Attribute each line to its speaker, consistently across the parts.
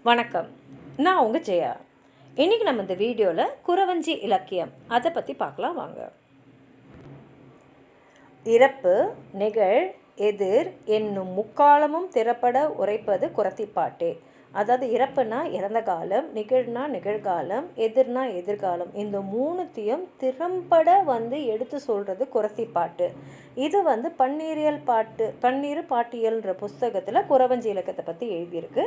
Speaker 1: வணக்கம். நான் உங்கள் ஜெயா. இன்றைக்கி நம்ம இந்த வீடியோவில் குறவஞ்சி இலக்கியம் அதை பற்றி பார்க்கலாம் வாங்க. இறப்பு, நிகழ், எதிர் என்னும் முக்காலமும் திறப்பட உரைப்பது குறத்திப்பாட்டே. அதாவது இறப்புனா இறந்த காலம், நிகழ்னா நிகழ்காலம், எதிர்னா எதிர்காலம். இந்த மூணுத்தையும் திறம்பட எடுத்து சொல்கிறது குறத்திப்பாட்டு. இது பன்னீரு பாட்டியல்ன்ற புஸ்தகத்தில் குறவஞ்சி இலக்கியத்தை பற்றி எழுதியிருக்கு.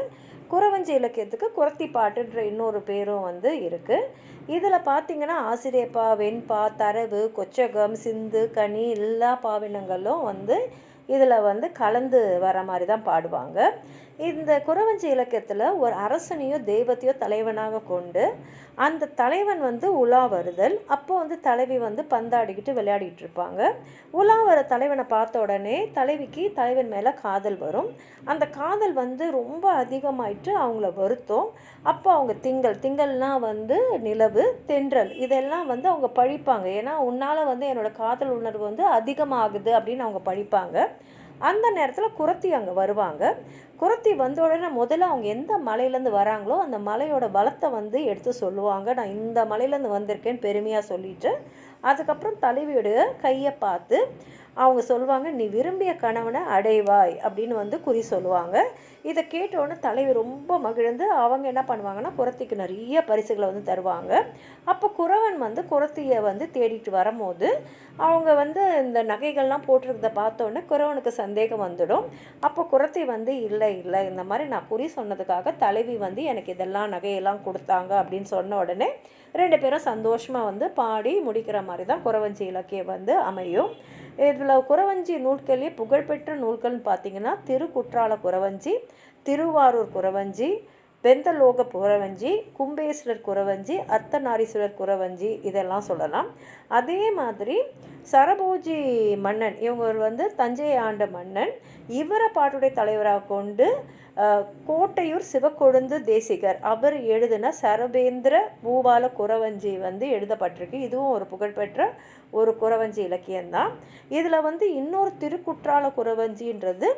Speaker 1: குறவஞ்சி இலக்கியத்துக்கு குறத்திப்பாட்டுன்ற இன்னொரு பேரும் இருக்குது. இதில் பார்த்திங்கன்னா ஆசிரியப்பா, வெண்பா, தரவு, கொச்சகம், சிந்து, கனி எல்லா பாவினங்களும் இதில் கலந்து வர மாதிரி தான் பாடுவாங்க. இந்த குறவஞ்சி இலக்கியத்தில் ஒரு அரசனையோ தெய்வத்தையோ தலைவனாக கொண்டு அந்த தலைவன் உலா வருதல். அப்போ தலைவி பந்தாடிக்கிட்டு விளையாடிட்டு இருப்பாங்க. உலா வர தலைவனை பார்த்த உடனே தலைவிக்கு தலைவன் மேலே காதல் வரும். அந்த காதல் ரொம்ப அதிகமாயிட்டு அவங்கள வருத்தம். அப்போ அவங்க திங்கள்னால் நிலவு, தென்றல் இதெல்லாம் அவங்க பழிப்பாங்க. ஏன்னா உன்னால் என்னோடய காதல் உணர்வு அதிகமாகுது அப்படின்னு அவங்க பழிப்பாங்க. அந்த நேரத்தில் குறத்தி அங்கே வருவாங்க. குறத்தி வந்த உடனே முதல்ல அவங்க எந்த மலையிலேருந்து வராங்களோ அந்த மலையோட பலத்தை எடுத்து சொல்லுவாங்க. நான் இந்த மலையிலேருந்து வந்திருக்கேன்னு பெருமையாக சொல்லிட்டு அதுக்கப்புறம் தலைவியோட கையை பார்த்து அவங்க சொல்லுவாங்க, நீ விரும்பிய கணவனை அடைவாய் அப்படின்னு குறி சொல்லுவாங்க. இதை கேட்டோன்னே தலைவி ரொம்ப மகிழ்ந்து அவங்க என்ன பண்ணுவாங்கன்னா குறத்திக்கு நிறைய பரிசுகளை தருவாங்க. அப்போ குறவன் குறத்தியை தேடிட்டு வரும்போது அவங்க இந்த நகைகள்லாம் போட்டிருக்கிறத பார்த்தோன்னே குறவனுக்கு சந்தேகம் வந்துடும். அப்போ குறத்தி இல்லை இந்த மாதிரி நான் குறி சொன்னதுக்காக தலைவி எனக்கு இதெல்லாம் நகையெல்லாம் கொடுத்தாங்க அப்படின்னு சொன்ன உடனே ரெண்டு பேரும் சந்தோஷமாக பாடி முடிக்கிற மாதிரி தான் குறவஞ்சி இலக்கியம் அமையும். இதில் குறவஞ்சி நூல்களே புகழ்பெற்ற நூல்கள்னு பார்த்திங்கன்னா திருக்குற்றால குறவஞ்சி, திருவாரூர் குறவஞ்சி, வெந்தலோக குறவஞ்சி, கும்பேஸ்வரர் குறவஞ்சி, அர்த்தநாரீஸ்வரர் குறவஞ்சி இதெல்லாம் சொல்லலாம். அதே மாதிரி சரபோஜி மன்னன் இவங்க தஞ்சையை ஆண்ட மன்னன். இவரை பாட்டுடைய தலைவராக கொண்டு கோட்டையூர் சிவக்கொழுந்து தேசிகர் அவர் எழுதின சரபேந்திர பூபால குறவஞ்சி எழுதப்பட்டிருக்கு. இதுவும் ஒரு புகழ்பெற்ற ஒரு குறவஞ்சி இலக்கியம்தான். இதில் இன்னொரு திருக்குற்றால குறவஞ்சின்றது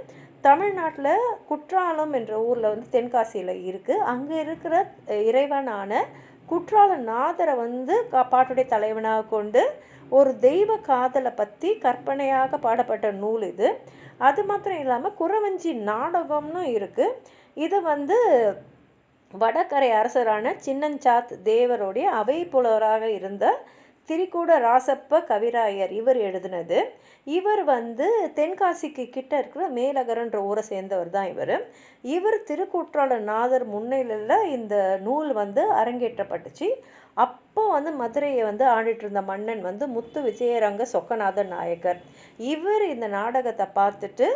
Speaker 1: தமிழ்நாட்டில் குற்றாலம் என்ற ஊரில் தென்காசியில் இருக்குது. அங்கே இருக்கிற இறைவனான குற்றாலநாதரை பாட்டுடைய தலைவனாக கொண்டு ஒரு தெய்வ காதலை பற்றி கற்பனையாக பாடப்பட்ட நூல் இது. அது மாத்திரம் இல்லாமல் குறவஞ்சி நாடகம்னு இருக்குது. இது வடகரை அரசரான சின்னஞ்சாத் தேவருடைய அவை புலவராக இருந்த திரிகூட ராசப்ப கவிராயர் இவர் எழுதினது. இவர் தென்காசிக்கு கிட்ட இருக்கிற மேலகரன்ற ஊரை சேர்ந்தவர் தான் இவர் திருக்குற்றாலநாதர் முன்னிலையில் இந்த நூல் அரங்கேற்றப்பட்டுச்சு. அப்போ மதுரையை ஆண்டுட்டு இருந்த மன்னன் முத்து விஜயரங்க சொக்கநாத நாயக்கர். இவர் இந்த நாடகத்தை பார்த்துட்டு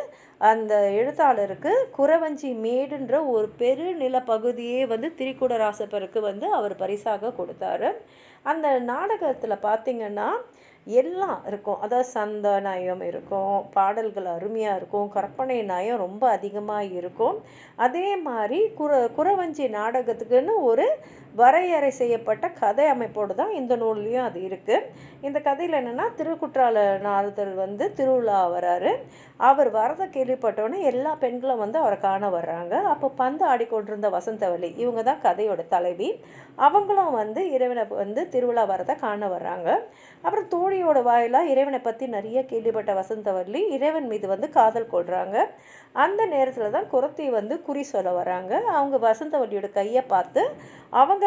Speaker 1: அந்த எழுத்தாளருக்கு குறவஞ்சி மேடுன்ற ஒரு பெரு நிலப்பகுதியே திரிகூட ராசப்பருக்கு அவர் பரிசாக கொடுத்தாரு. அந்த நாடகத்தில் பார்த்திங்கன்னா எல்லாம் இருக்கும். அதாவது சந்த நயம் இருக்கும், பாடல்கள் அருமையாக இருக்கும், கற்பனை நயம் ரொம்ப அதிகமாக இருக்கும். அதே மாதிரி குறவஞ்சி நாடகத்துக்குன்னு ஒரு வரையறை செய்யப்பட்ட கதை அமைப்போடு தான் இந்த நூல்லையும் அது இருக்குது. இந்த கதையில் என்னென்னா திருக்குற்றாலநாதர் திருவிழா வராரு. அவர் வரதை கேள்விப்பட்டோன்னே எல்லா பெண்களும் அவரை காண வர்றாங்க. அப்போ பந்து ஆடிக்கொண்டிருந்த வசந்தவல்லி இவங்க தான் கதையோட தலைவி. அவங்களும் இறைவனை திருவிழா வரதை காண வர்றாங்க. அப்புறம் தோழியோட வாயிலாக இறைவனை பற்றி நிறைய கேள்விப்பட்ட வசந்தவல்லி இறைவன் மீது காதல் கொள்கிறாங்க. அந்த நேரத்தில் தான் குறத்தி குறி சொல்ல வராங்க. அவங்க வசந்தவல்லியோட கையை பார்த்து அவங்க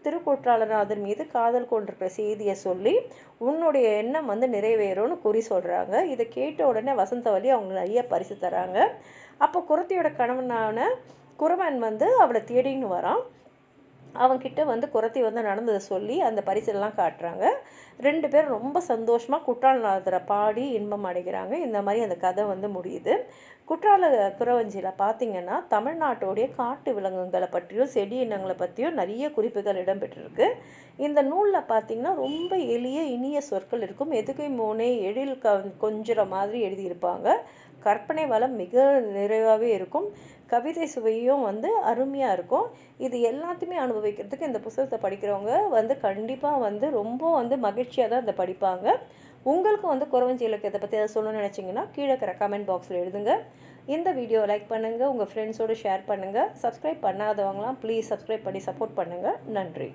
Speaker 1: திருக்குற்றாலநாதர் மீது காதல் கொண்டிருக்கிற செய்தியை சொல்லி உன்னுடைய எண்ணம் நிறைவேறும்னு குறி சொல்கிறாங்க. இதை கேட்ட உடனே வசந்தவல்லி அவங்க நிறைய பரிசு தராங்க. அப்போ குறத்தியோட கணவனான குறவன் அவளை தேடின்னு வரான். அவங்கிட்ட குறத்தி நடந்ததை சொல்லி அந்த பரிசெல்லாம் காட்டுறாங்க. ரெண்டு பேரும் ரொம்ப சந்தோஷமாக குற்றாலநாதரை பாடி இன்பம் அடைகிறாங்க. இந்த மாதிரி அந்த கதை முடியுது. குற்றால குறவஞ்சியில் பார்த்திங்கன்னா தமிழ்நாட்டோடைய காட்டு விலங்குகளை பற்றியும் செடி இனங்களை பற்றியும் நிறைய குறிப்புகள் இடம்பெற்றிருக்கு. இந்த நூலில் பார்த்திங்கன்னா ரொம்ப எளிய இனிய சொற்கள் இருக்கும். எதுக்கும் மோனே எழில் கொஞ்சுற மாதிரி எழுதியிருப்பாங்க. கற்பனை வளம் மிக நிறைவாகவே இருக்கும். கவிதை சுவையும் அருமையாக இருக்கும். இது எல்லாத்தையுமே அனுபவிக்கிறதுக்கு இந்த புத்தகத்தை படிக்கிறவங்க கண்டிப்பாக ரொம்ப மகிழ்ச்சியாக தான் இதை படிப்பாங்க. உங்களுக்கும் குறவஞ்சி இலக்கியத்தை பற்றி எதாவது சொல்லணும்னு நினச்சிங்கன்னா கீழே இருக்கிற கமெண்ட் பாக்ஸில் எழுதுங்க. இந்த வீடியோ லைக் பண்ணுங்கள், உங்கள் ஃப்ரெண்ட்ஸோடு ஷேர் பண்ணுங்கள். சப்ஸ்கிரைப் பண்ணாதவங்களாம் ப்ளீஸ் சப்ஸ்கிரைப் பண்ணி சப்போர்ட் பண்ணுங்கள். நன்றி.